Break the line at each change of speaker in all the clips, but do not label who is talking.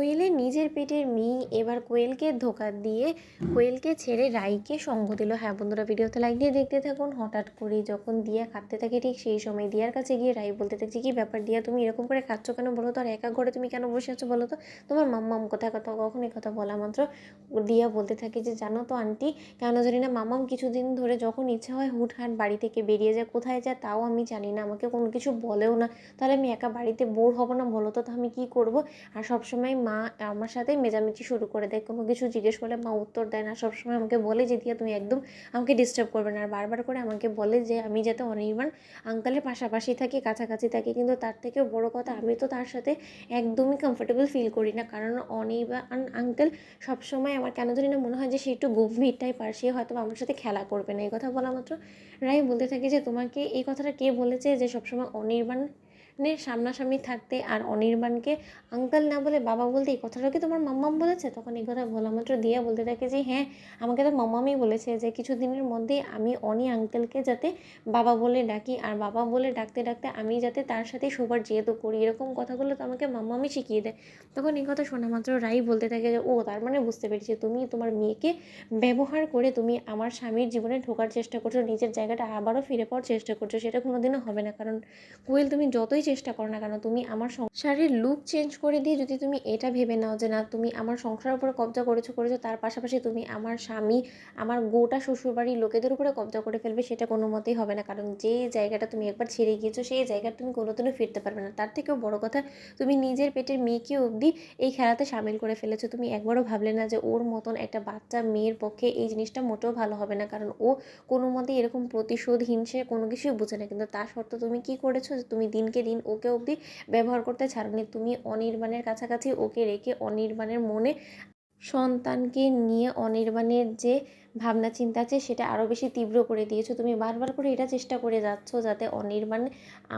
কোয়েলের নিজের পেটের মেয়ে এবার কোয়েলকে ধোঁকা দিয়ে কোয়েলকে ছেড়ে রাইকে সঙ্গ দিল। হ্যাঁ বন্ধুরা, ভিডিওতে লাইক দিয়ে দেখতে থাকুন। হঠাৎ করে যখন দিয়া কাঁদতে থাকে ঠিক সেই সময় দিয়ার কাছে গিয়ে রাই বলতে থাকছে, কী ব্যাপার দিয়া, তুমি এরকম করে খাচ্ছ কেন বলো তো? আর একা ঘরে তুমি কেন বসে আছো বলো তো? তোমার মাম্মাম কোথায়? কথা কখন এই কথা বলা মাত্র দিয়া বলতে থাকে যে, জানো তো আন্টি, কেন জানি না মাম্মাম কিছুদিন ধরে যখন ইচ্ছা হয় হুটহাট বাড়ি থেকে বেরিয়ে যায়, কোথায় যায় তাও আমি জানি না, আমাকে কোনো কিছু বলেও না। তাহলে আমি একা বাড়িতে বোর হবো না বলো তো? আমি কী করবো? আর সবসময় মা আমার সাথে মেজামেচি শুরু করে দেয়, কোনো কিছু জিজ্ঞেস করলে মা উত্তর দেয় না, সবসময় আমাকে বলে যে দিয়া তুমি একদম আমাকে ডিস্টার্ব করবে না। আর বারবার করে আমাকে বলে যে আমি যাতে অনির্বাণ আঙ্কেলের পাশাপাশি থাকি, কাছাকাছি থাকি। কিন্তু তার থেকেও বড় কথা, আমি তো তার সাথে একদমই কমফোর্টেবল ফিল করি না, কারণ অনির্বাণ আঙ্কেল সবসময় আমার কেন জানি না মনে হয় যে সে একটু গম্ভীর টাইপ, আর সে হয়তো আমার সাথে খেলা করবে না। এই কথা বলা মাত্র রাই বলতে থাকে যে, তোমাকে এই কথাটা কে বলেছে যে সবসময় অনির্বাণ সামনাসামনি থাকতে আর অনির্বাণকে আঙ্কেল না বলে বাবা বলতে? এই কথাটা কি তোমার মাম্মাম বলেছে? তখন এই কথা বলা মাত্র দিয়া বলতে থাকে যে, হ্যাঁ আমাকে তো মাম্মামই বলেছে যে কিছুদিনের মধ্যেই আমি অনি আঙ্কেলকে যাতে বাবা বলে ডাকি, আর বাবা বলে ডাকতে ডাকতে আমি যাতে তার সাথে সবার যেহেতু করি, এরকম কথাগুলো তো আমাকে মাম্মামই শিখিয়ে দেয়। তখন এই কথা শোনা মাত্র রাই বলতে থাকে যে, ও তার মানে বুঝতে পেরেছি, তুমি তোমার মেয়েকে ব্যবহার করে তুমি আমার স্বামীর জীবনে ঢোকার চেষ্টা করছো, নিজের জায়গাটা আবারও ফিরে পাওয়ার চেষ্টা করছো। সেটা কোনোদিনও হবে না, কারণ কোয়েল তুমি যতই চেষ্টা করো না কেন, তুমি আমার সংসারের লুক চেঞ্জ করে দিয়ে যদি তুমি এটা ভেবে নাও যে না তুমি আমার সংসারের উপরে কবজা করেছো, তার পাশাপাশি তুমি আমার স্বামী, আমার গোটা শ্বশুরবাড়ির লোকেদের উপরে কবজা করে ফেলবে, সেটা কোনো মতেই হবে না। কারণ যে জায়গাটা তুমি একবার ছেড়ে গিয়েছো সেই জায়গাটা তুমি কোনোদিনও ফিরতে পারবে না। তার থেকেও বড় কথা, তুমি নিজের পেটের মেয়েকে অবধি এই খেলাতে সামিল করে ফেলেছো। তুমি একবারও ভাবলে না যে ওর মতন একটা বাচ্চা মেয়ের পক্ষে এই জিনিসটা মোটেও ভালো হবে না, কারণ ও কোনো মতেই এরকম প্রতিশোধ হিংসে কোনো কিছুই বোঝে না। কিন্তু তা সত্ত্বেও তুমি কী করেছো, যে তুমি দিনকে দিন ওকে অবধি ব্যবহার করতে ছাড়োনি। তুমি অনির্বাণের কাছাকাছি ওকে রেখে অনির্বাণের মনে সন্তানকে নিয়ে অনির্বাণের যে ভাবনা চিন্তা আছে সেটা আরও বেশি তীব্র করে দিয়েছো। তুমি বারবার করে এটা চেষ্টা করে যাচ্ছ যাতে অনির্বাণ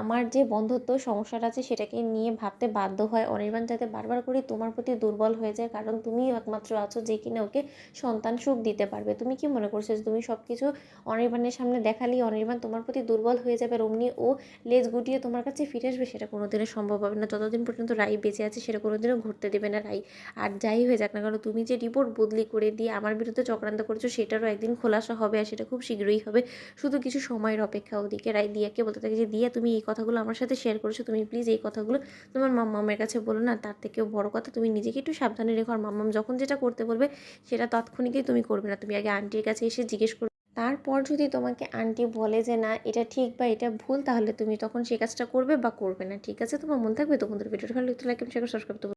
আমার যে বন্ধুত্ব সংসার আছে সেটাকে নিয়ে ভাবতে বাধ্য হয়, অনির্বাণ যাতে বারবার করে তোমার প্রতি দুর্বল হয়ে যায়, কারণ তুমিই একমাত্র আছো যে কিনা ওকে সন্তান সুখ দিতে পারবে। তুমি কি মনে করছো যে তুমি সব কিছু অনির্বাণের সামনে দেখালেই অনির্বাণ তোমার প্রতি দুর্বল হয়ে যাবে আর অমনি ও লেজ গুটিয়ে তোমার কাছে ফিরে আসবে? সেটা কোনোদিনও সম্ভব হবে না। যতদিন পর্যন্ত রাই বেঁচে আছে সেটা কোনোদিনও ঘটতে দেবে না রাই। আর যাই হয়ে যাক না কেন, তুমি যে রিপোর্ট বদলি করে দিয়ে আমার বিরুদ্ধে চক্রান্ত করেছো সেটারও একদিন খোলাসা হবে, আর সেটা খুব শীঘ্রই হবে। শুধু কিছু সময়ের অপেক্ষা। ওদিকে রাই দিয়াকে বলতে থাকে যে, দিয়া তুমি এই কথাগুলো আমার সাথে শেয়ার করেছো, তুমি প্লিজ এই কথাগুলো তোমার মাম্মামের কাছে বলো না। তার থেকেও বড় কথা, তুমি নিজেকে একটু সাবধানে রেখো, আর মাম্মাম যখন যেটা করতে বলবে সেটা তাৎক্ষণিকই তুমি করবে না। তুমি আগে আন্টির কাছে এসে জিজ্ঞেস করবে, তারপর যদি তোমাকে আন্টি বলে যে না এটা ঠিক বা এটা ভুল, তাহলে তুমি তখন সে কাজটা করবে বা করবে না। ঠিক আছে? তোমার মনে থাকবে তো? বন্ধুরা, ভিডিওটা ভালো লাগলে লাইক, শেয়ার, সাবস্ক্রাইব।